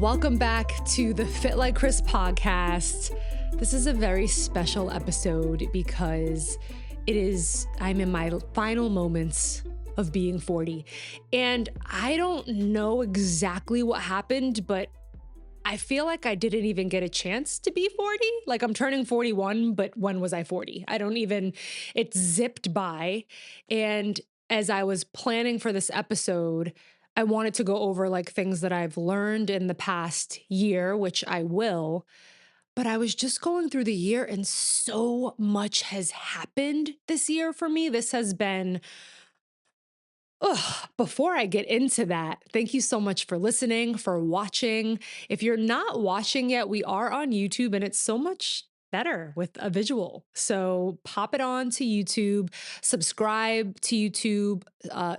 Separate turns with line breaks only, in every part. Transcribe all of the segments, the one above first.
Welcome back to the Fit Like Krys Podcast. This is a very special episode because I'm in my final moments of being 40. And I don't know exactly what happened, but I feel like I didn't even get a chance to be 40. Like I'm turning 41, but when was I 40? It zipped by. And as I was planning for this episode, I wanted to go over like things that I've learned in the past year, which I will. But I was just going through the year and so much has happened this year for me. This has been, before I get into that, thank you so much for listening, for watching. If you're not watching yet, we are on YouTube and it's so much better with a visual. So pop it on to YouTube, subscribe to YouTube.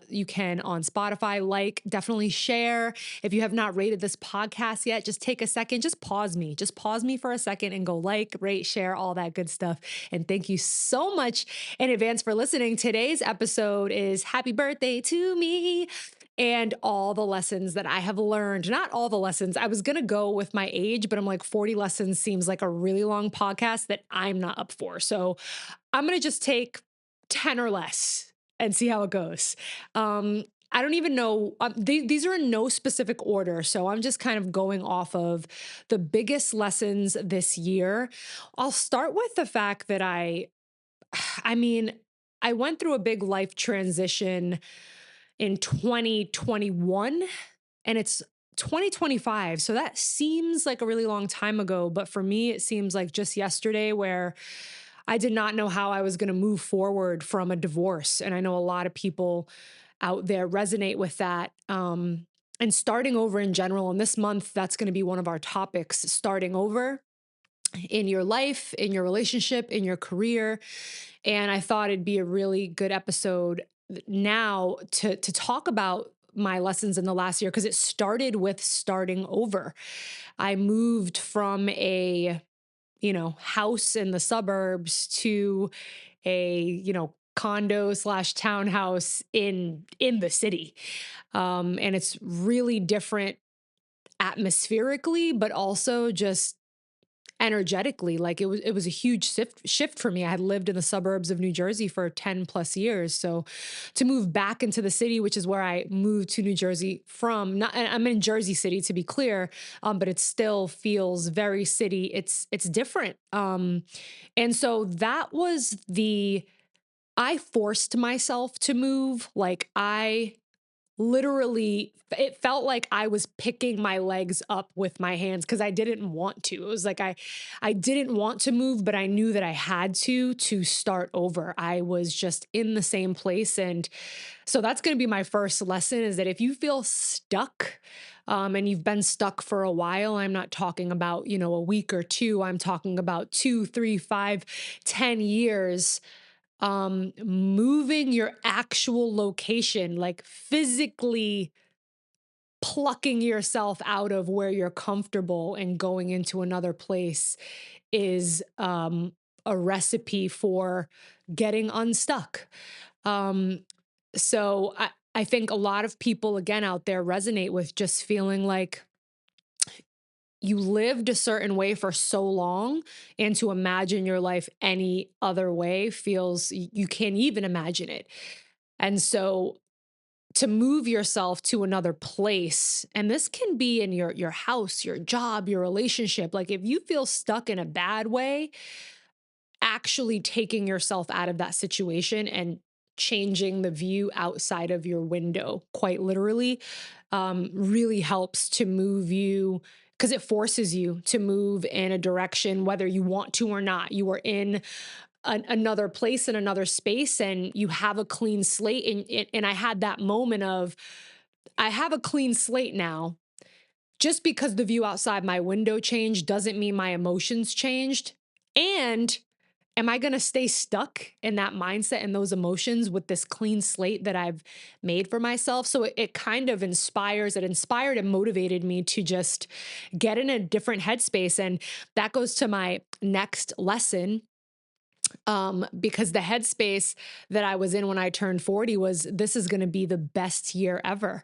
You can on Spotify, definitely share. If you have not rated this podcast yet, just take a second, just pause me for a second and go like, rate, share, all that good stuff. And thank you so much in advance for listening. Today's episode is Happy Birthday to Me. And all the lessons that I have learned, not all the lessons. I was going to go with my age, but I'm like 40 lessons seems like a really long podcast that I'm not up for. So I'm going to just take 10 or less and see how it goes. I don't even know. These are in no specific order. So I'm just kind of going off of the biggest lessons this year. I'll start with the fact that I went through a big life transition in 2021 and it's 2025. So that seems like a really long time ago. But for me, it seems like just yesterday where I did not know how I was going to move forward from a divorce. And I know a lot of people out there resonate with that. And starting over in general. And this month, that's going to be one of our topics, starting over in your life, in your relationship, in your career. And I thought it'd be a really good episode now to talk about my lessons in the last year, because it started with starting over. I moved from a, house in the suburbs to a, condo / townhouse in the city. And it's really different atmospherically, but also just energetically. Like it was a huge shift for me. I had lived in the suburbs of New Jersey for 10 plus years. So to move back into the city, which is where I moved to New Jersey from, I'm in Jersey City to be clear, but it still feels very city. It's different. And so that was I forced myself to move. Like literally, it felt like I was picking my legs up with my hands because I didn't want to. It was like I didn't want to move, but I knew that I had to start over. I was just in the same place. And so that's going to be my first lesson, is that if you feel stuck, and you've been stuck for a while, I'm not talking about, a week or two. I'm talking about 2, 3, 5, 10 years. Moving your actual location, like physically plucking yourself out of where you're comfortable and going into another place is a recipe for getting unstuck. So I think a lot of people, again, out there resonate with just feeling like you lived a certain way for so long, and to imagine your life any other way feels, you can't even imagine it. And so to move yourself to another place, and this can be in your house, your job, your relationship, like if you feel stuck in a bad way, actually taking yourself out of that situation and changing the view outside of your window, quite literally, really helps to move you, because it forces you to move in a direction, whether you want to or not. You are in another place, in another space, and you have a clean slate. And I had that moment of, I have a clean slate now. Just because the view outside my window changed doesn't mean my emotions changed. And am I going to stay stuck in that mindset and those emotions with this clean slate that I've made for myself? So it kind of inspired and motivated me to just get in a different headspace. And that goes to my next lesson, because the headspace that I was in when I turned 40 was, this is going to be the best year ever.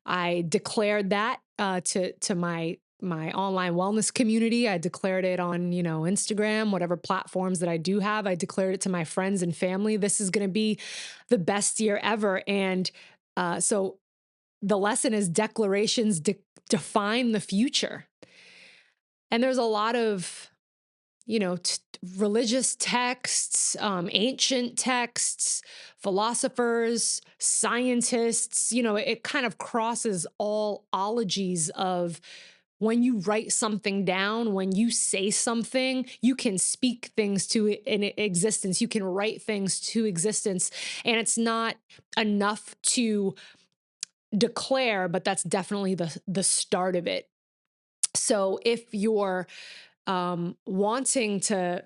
I declared that to my my online wellness community. I declared it on, Instagram, whatever platforms that I do have. I declared it to my friends and family. This is going to be the best year ever. And so the lesson is declarations define the future. And there's a lot of, religious texts, ancient texts, philosophers, scientists, it kind of crosses all ologies of when you write something down, when you say something, you can speak things to it in existence. You can write things to existence. And it's not enough to declare, but that's definitely the start of it. So if you're wanting to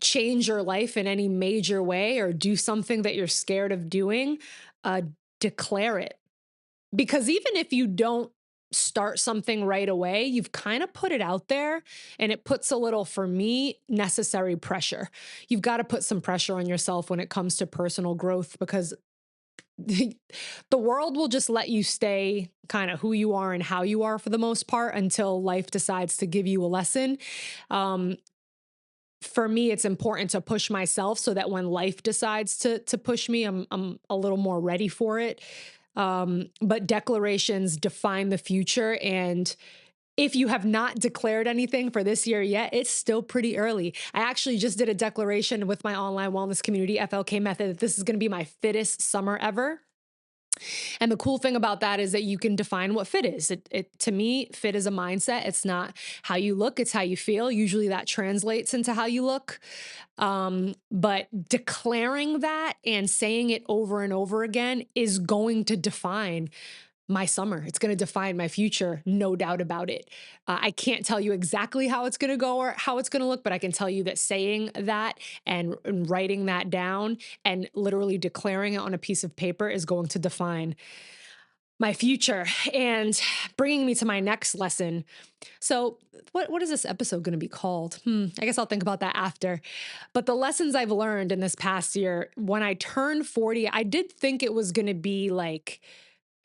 change your life in any major way or do something that you're scared of doing, declare it. Because even if you don't start something right away, you've kind of put it out there, and it puts a little, for me, necessary pressure. You've got to put some pressure on yourself when it comes to personal growth, because the world will just let you stay kind of who you are and how you are for the most part until life decides to give you a lesson. For me, it's important to push myself so that when life decides to push me, I'm a little more ready for it. But declarations define the future. And if you have not declared anything for this year yet, it's still pretty early. I actually just did a declaration with my online wellness community, FLK Method, that this is going to be my fittest summer ever. And the cool thing about that is that you can define what fit is. To me, fit is a mindset. It's not how you look, it's how you feel. Usually that translates into how you look. But declaring that and saying it over and over again is going to define my summer. It's going to define my future, no doubt about it. I can't tell you exactly how it's going to go or how it's going to look, but I can tell you that saying that and writing that down and literally declaring it on a piece of paper is going to define my future. And bringing me to my next lesson. So what is this episode going to be called? I guess I'll think about that after. But the lessons I've learned in this past year, when I turned 40, I did think it was going to be like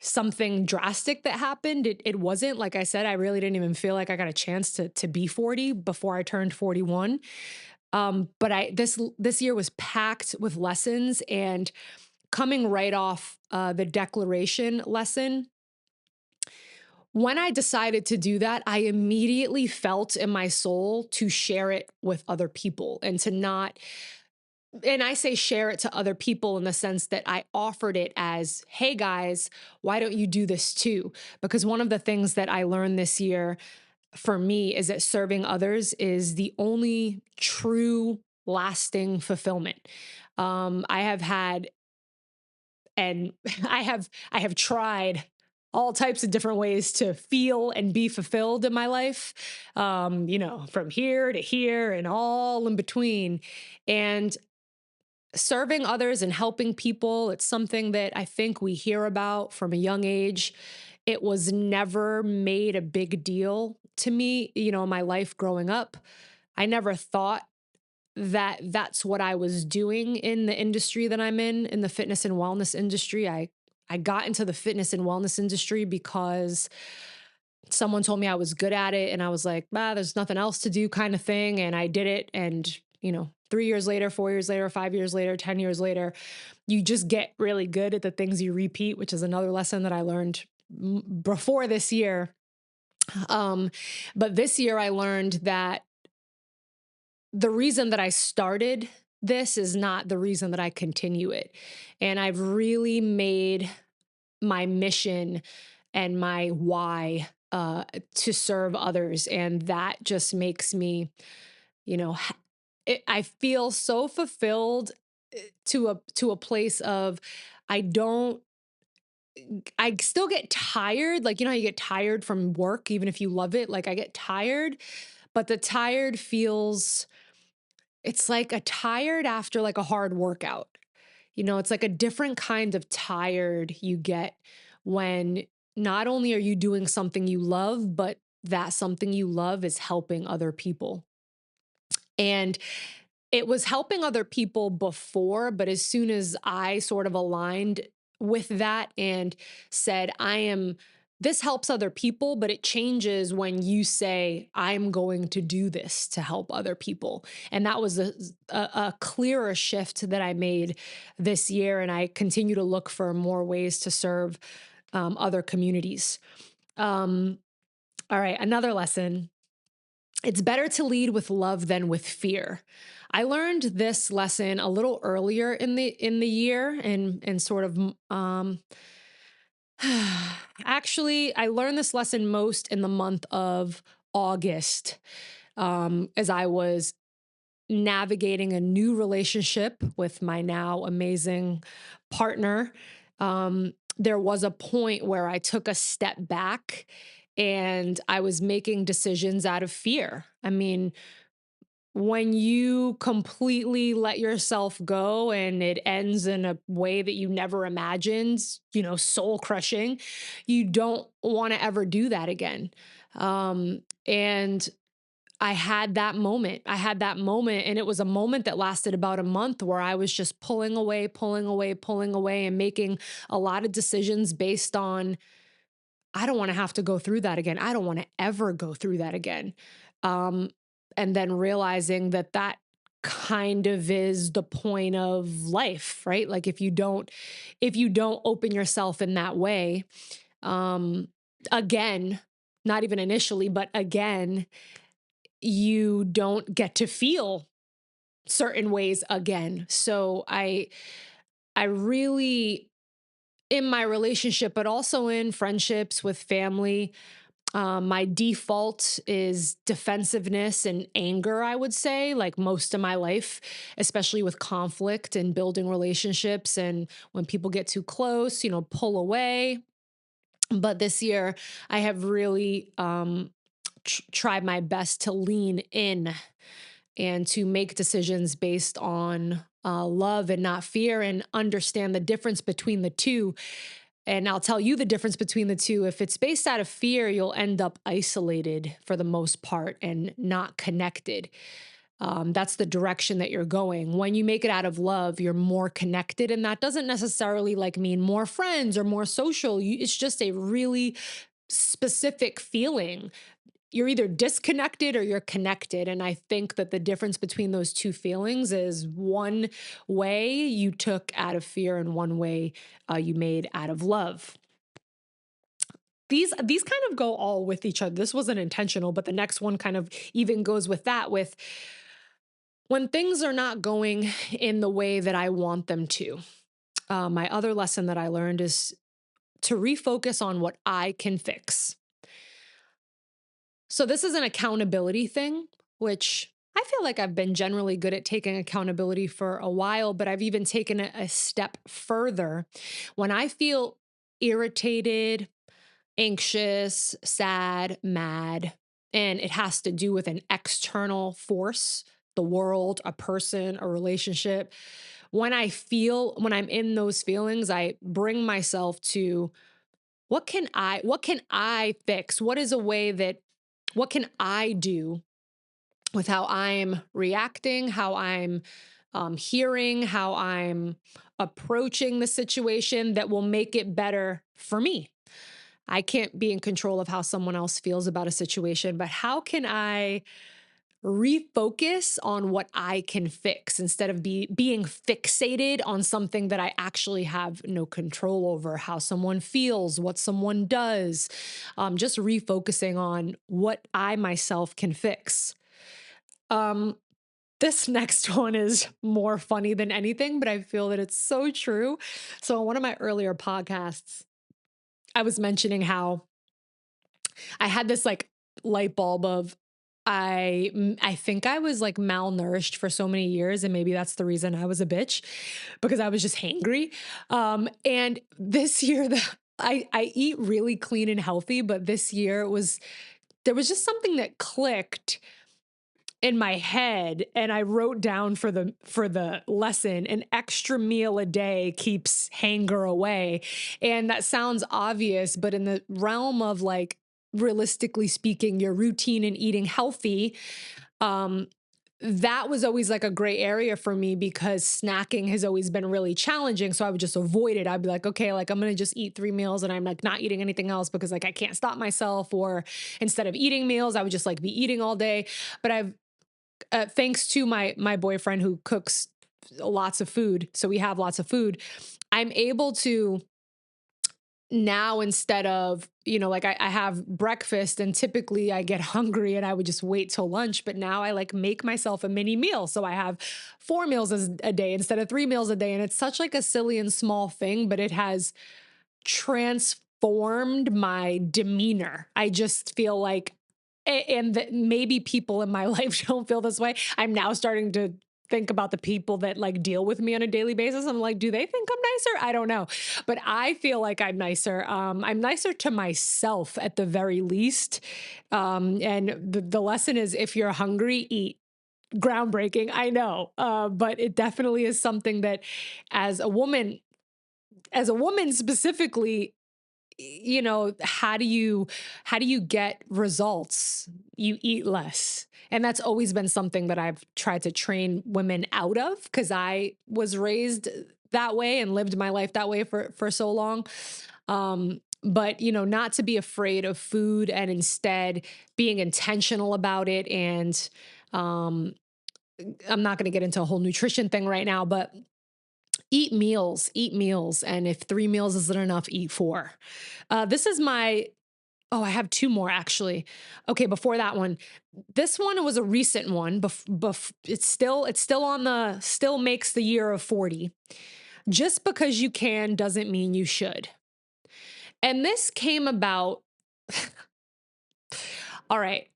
something drastic that happened. It wasn't. Like I said, I really didn't even feel like I got a chance to be 40 before I turned 41. But this year was packed with lessons, and coming right off the declaration lesson, when I decided to do that, I immediately felt in my soul to share it with other people and to not. And I say share it to other people in the sense that I offered it as, hey guys, why don't you do this too? Because one of the things that I learned this year for me is that serving others is the only true lasting fulfillment. I have had, and I have tried all types of different ways to feel and be fulfilled in my life, from here to here and all in between. And serving others and helping people, it's something that I think we hear about from a young age. It was never made a big deal to me, in my life growing up. I never thought that that's what I was doing in the industry that I'm in the fitness and wellness industry. I got into the fitness and wellness industry because someone told me I was good at it, and I was like, there's nothing else to do kind of thing. And I did it. And, 3 years later, 4 years later, 5 years later, 10 years later, you just get really good at the things you repeat, which is another lesson that I learned before this year. But this year I learned that the reason that I started this is not the reason that I continue it. And I've really made my mission and my why to serve others. And that just makes me, I feel so fulfilled to a place of I don't. I still get tired. Like, how you get tired from work, even if you love it. Like, I get tired, but the tired feels, it's like a tired after like a hard workout. It's like a different kind of tired you get when not only are you doing something you love, but that something you love is helping other people. And it was helping other people before, but as soon as I sort of aligned with that and said, I am this helps other people, but it changes when you say, I'm going to do this to help other people. And that was a clearer shift that I made this year. And I continue to look for more ways to serve other communities. Um, all right, another lesson. It's better to lead with love than with fear. I learned this lesson a little earlier in the year, and sort of actually, I learned this lesson most in the month of August, as I was navigating a new relationship with my now amazing partner. There was a point where I took a step back and I was making decisions out of fear. I mean, when you completely let yourself go and it ends in a way that you never imagined, soul crushing, you don't want to ever do that again. And I had that moment. And it was a moment that lasted about a month where I was just pulling away, pulling away, pulling away, and making a lot of decisions based on, I don't want to have to go through that again. I don't want to ever go through that again. Um, and then realizing that that kind of is the point of life, right? Like if you don't open yourself in that way, um, again, not even initially, but again, you don't get to feel certain ways again. So I really, in my relationship, but also in friendships with family, my default is defensiveness and anger, I would say, like most of my life, especially with conflict and building relationships. And when people get too close, pull away. But this year, I have really tried my best to lean in and to make decisions based on love and not fear, and understand the difference between the two. And I'll tell you the difference between the two. If it's based out of fear, you'll end up isolated for the most part and not connected. That's the direction that you're going. When you make it out of love, you're more connected. And that doesn't necessarily mean more friends or more social. It's just a really specific feeling. You're either disconnected or you're connected. And I think that the difference between those two feelings is one way you took out of fear and one way you made out of love. These kind of go all with each other. This wasn't intentional, but the next one kind of even goes with that, with when things are not going in the way that I want them to. My other lesson that I learned is to refocus on what I can fix. So this is an accountability thing, which I feel like I've been generally good at taking accountability for a while, but I've even taken it a step further. When I feel irritated, anxious, sad, mad, and it has to do with an external force, the world, a person, a relationship. When I'm in those feelings, I bring myself to, what can I fix? What can I do with how I'm reacting, how I'm hearing, how I'm approaching the situation that will make it better for me? I can't be in control of how someone else feels about a situation, but how can I refocus on what I can fix instead of being fixated on something that I actually have no control over, how someone feels, what someone does, just refocusing on what I myself can fix. This next one is more funny than anything, but I feel that it's so true. So, in one of my earlier podcasts, I was mentioning how I had this light bulb of, I think I was malnourished for so many years, and maybe that's the reason I was a bitch, because I was just hangry. And this year, I eat really clean and healthy, but this year there was just something that clicked in my head, and I wrote down for the lesson: an extra meal a day keeps hanger away. And that sounds obvious, but in the realm of realistically speaking, your routine and eating healthy, um that was always like a gray area for me because snacking has always been really challenging. So I would just avoid it. I'd be like, okay, like I'm going to just eat 3 meals and I'm like not eating anything else because like I can't stop myself. Or instead of eating meals, I would just like be eating all day. But thanks to my boyfriend who cooks lots of food. So we have lots of food. I'm able to now, instead of, like I have breakfast and typically I get hungry and I would just wait till lunch, but now I like make myself a mini meal. So I have 4 meals a day instead of 3 meals a day. And it's such like a silly and small thing, but it has transformed my demeanor. I just feel like, and that maybe people in my life don't feel this way. I'm now starting to think about the people that like deal with me on a daily basis. I'm like, do they think I'm nicer? I don't know. But I feel like I'm nicer. I'm nicer to myself at the very least. And the lesson is if you're hungry, eat. Groundbreaking, I know. But it definitely is something that as a woman specifically, how do you get results? You eat less. And that's always been something that I've tried to train women out of because I was raised that way and lived my life that way for so long. But not to be afraid of food and instead being intentional about it. And I'm not going to get into a whole nutrition thing right now, but eat meals. And if 3 meals isn't enough, eat four. This is I have two more actually. Okay, before that one, this one was a recent one. It's still still makes the year of 40. Just because you can doesn't mean you should. And this came about. All right,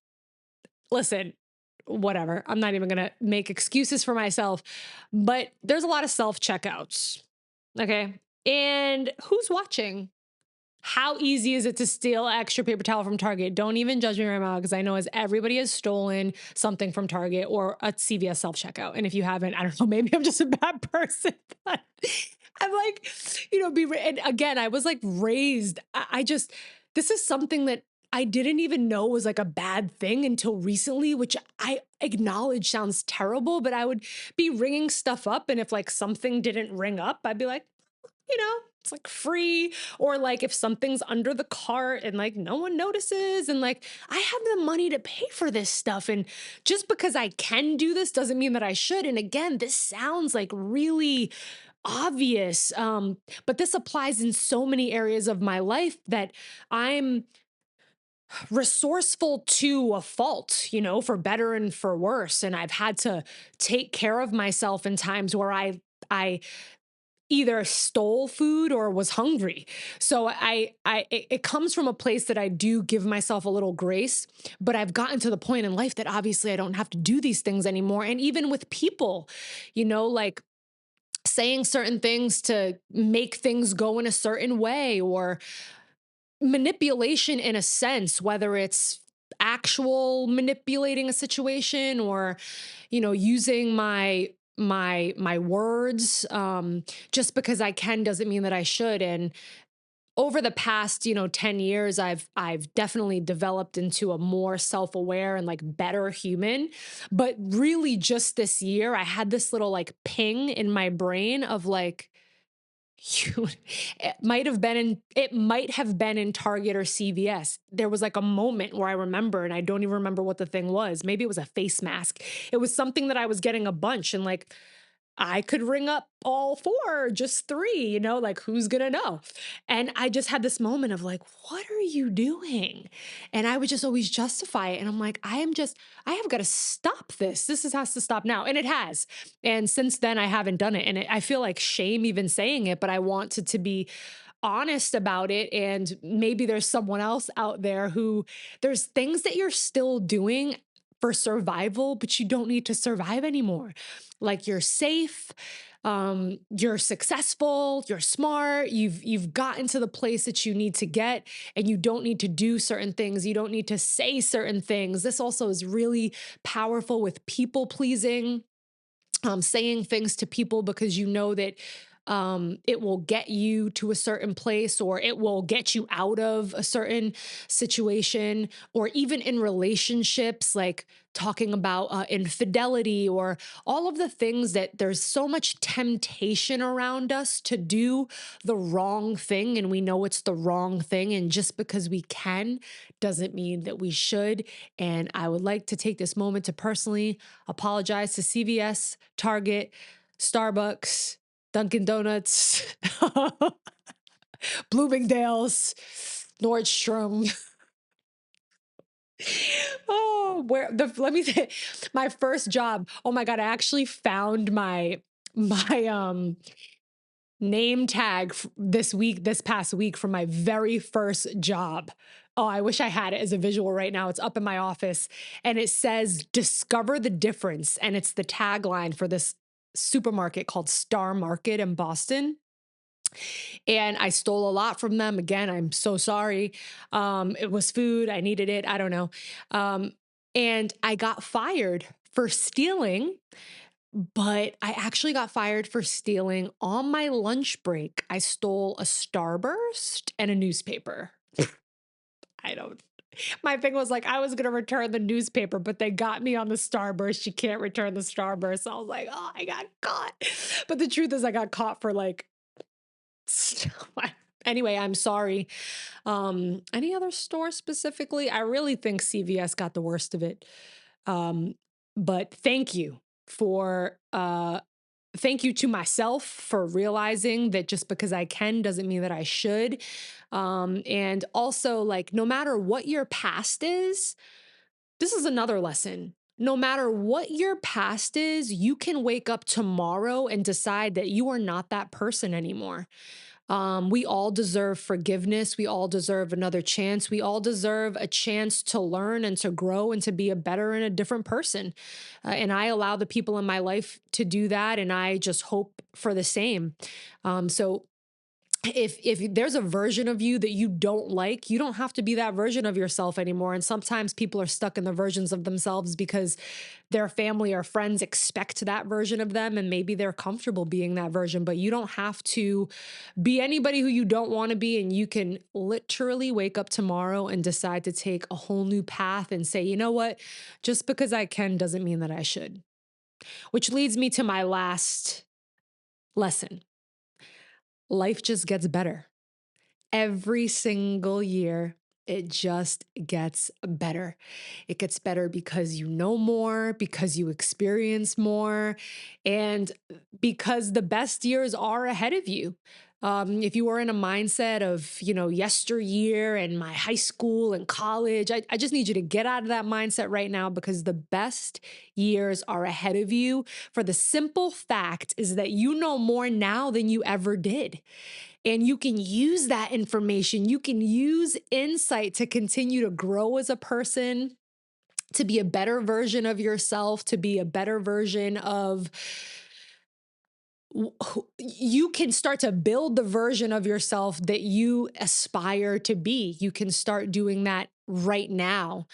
listen, whatever. I'm not even going to make excuses for myself, but there's a lot of self checkouts. Okay. And who's watching? How easy is it to steal extra paper towel from Target? Don't even judge me right now because I know as everybody has stolen something from Target or a CVS self-checkout. And if you haven't, I don't know, maybe I'm just a bad person. But I'm like, and again, I was like raised. This is something that I didn't even know was like a bad thing until recently, which I acknowledge sounds terrible, but I would be ringing stuff up. And if like something didn't ring up, I'd be like, it's like free. Or like if something's under the cart and like no one notices and like I have the money to pay for this stuff. And just because I can do this doesn't mean that I should. And again, this sounds like really obvious. But this applies in so many areas of my life that I'm resourceful to a fault, for better and for worse. And I've had to take care of myself in times where I either stole food or was hungry. So it comes from a place that I do give myself a little grace, but I've gotten to the point in life that obviously I don't have to do these things anymore. And even with people, like saying certain things to make things go in a certain way or manipulation in a sense, whether it's actual manipulating a situation or, using my words, just because I can doesn't mean that I should. And over the past, 10 years, I've definitely developed into a more self-aware and like better human. But really just this year, I had this little like ping in my brain of like, it might have been in Target or CVS. There was like a moment where I remember, and I don't even remember what the thing was. Maybe it was a face mask. It was something that I was getting a bunch and like, I could ring up all four, just three, like who's gonna know? And I just had this moment of like, what are you doing? And I would just always justify it. And I'm like, I have got to stop this. Has to stop now. And it has. And since then I haven't done it. And I feel like shame even saying it, but I wanted to be honest about it. And maybe there's someone else out there who there's things that you're still doing for survival, but you don't need to survive anymore. Like you're safe, you're successful, you're smart, you've gotten to the place that you need to get, and you don't need to do certain things. You don't need to say certain things. This also is really powerful with people pleasing. Saying things to people because you know that It will get you to a certain place, or it will get you out of a certain situation, or even in relationships, like talking about infidelity, or all of the things that there's so much temptation around us to do the wrong thing. And we know it's the wrong thing. And just because we can doesn't mean that we should. And I would like to take this moment to personally apologize to CVS, Target, Starbucks, Dunkin' Donuts, Bloomingdale's, Nordstrom. Oh, let me say, my first job. Oh my God, I actually found my name tag this past week for my very first job. Oh, I wish I had it as a visual right now. It's up in my office and it says discover the difference. And it's the tagline for this supermarket called Star Market in Boston. And I stole a lot from them. Again, I'm so sorry. It was food. I needed it. I don't know. And I got fired for stealing, but I actually got fired for stealing on my lunch break. I stole a Starburst and a newspaper. I don't. My thing was like, I was going to return the newspaper, but they got me on the Starburst. You can't return the Starburst. So I was like, oh, I got caught. But the truth is, I got caught for like, anyway, I'm sorry. Any other store specifically? I really think CVS got the worst of it. Um, but thank you to myself for realizing that just because I can doesn't mean that I should. And also, like, no matter what your past is, this is another lesson. No matter what your past is, you can wake up tomorrow and decide that you are not that person anymore. We all deserve forgiveness. We all deserve another chance. We all deserve a chance to learn and to grow and to be a better and a different person. And I allow the people in my life to do that. And I just hope for the same. So if there's a version of you that you don't like, you don't have to be that version of yourself anymore. And sometimes people are stuck in the versions of themselves because their family or friends expect that version of them, and maybe they're comfortable being that version, but you don't have to be anybody who you don't want to be. And you can literally wake up tomorrow and decide to take a whole new path and say, you know what, just because I can doesn't mean that I should. Which leads me to my last lesson. Life just gets better. Every single year, it just gets better. It gets better because you know more, because you experience more, and because the best years are ahead of you. If you were in a mindset of, yesteryear and my high school and college, I just need you to get out of that mindset right now, because the best years are ahead of you. For the simple fact is that you know more now than you ever did. And you can use that information. You can use insight to continue to grow as a person, to be a better version of yourself, to be a better version of you can start to build the version of yourself that you aspire to be. You can start doing that right now.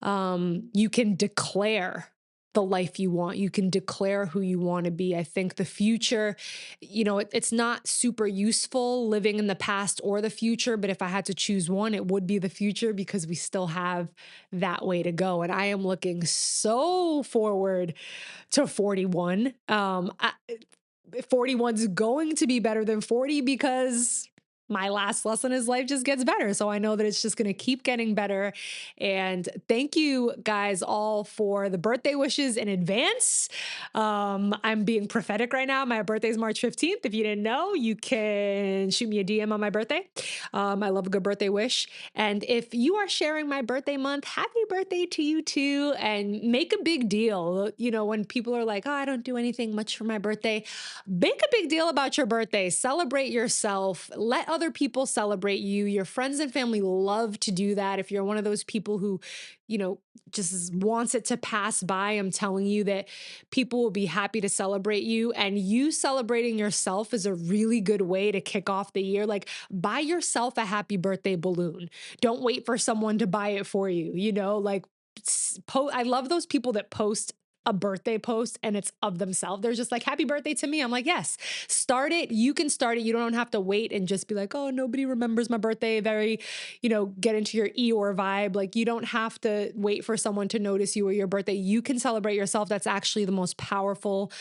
You can declare the life you want. You can declare who you want to be. I think the future, it's not super useful living in the past or the future, but if I had to choose one, it would be the future, because we still have that way to go. And I am looking so forward to 41. 41's going to be better than 40, because my last lesson is life just gets better. So I know that it's just going to keep getting better. And thank you guys all for the birthday wishes in advance. I'm being prophetic right now. My birthday is March 15th. If you didn't know, you can shoot me a DM on my birthday. I love a good birthday wish. And if you are sharing my birthday month, happy birthday to you too. And make a big deal. When people are like, oh, I don't do anything much for my birthday, make a big deal about your birthday. Celebrate yourself. Let other people celebrate you. Your friends and family love to do that. If you're one of those people who, just wants it to pass by, I'm telling you that people will be happy to celebrate you. And you celebrating yourself is a really good way to kick off the year. Like, buy yourself a happy birthday balloon. Don't wait for someone to buy it for you. I love those people that post a birthday post and it's of themselves. They're just like, happy birthday to me. I'm like, yes, start it. You can start it. You don't have to wait and just be like, oh, nobody remembers my birthday. Very, get into your Eeyore vibe. Like, you don't have to wait for someone to notice you or your birthday. You can celebrate yourself. That's actually the most powerful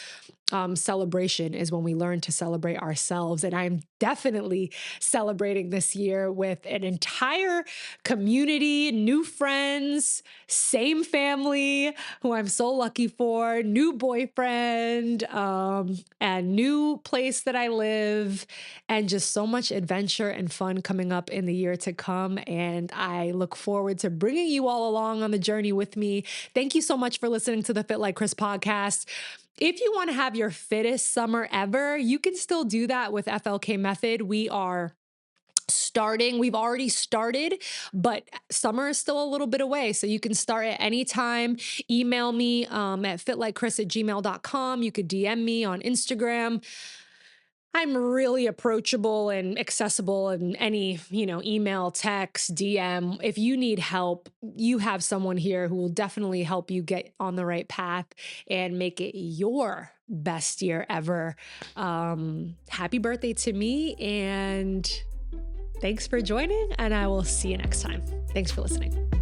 celebration, is when we learn to celebrate ourselves. And I'm definitely celebrating this year with an entire community, new friends, same family who I'm so lucky for, new boyfriend, and new place that I live, and just so much adventure and fun coming up in the year to come. And I look forward to bringing you all along on the journey with me. Thank you so much for listening to the Fit Like Krys podcast. If you want to have your fittest summer ever, you can still do that with FLK Method. We've already started, but summer is still a little bit away. So you can start at any time. Email me at fitlikekris@gmail.com. You could DM me on Instagram. I'm really approachable and accessible in any, email, text, DM. If you need help, you have someone here who will definitely help you get on the right path and make it your best year ever. Happy birthday to me, and thanks for joining, and I will see you next time. Thanks for listening.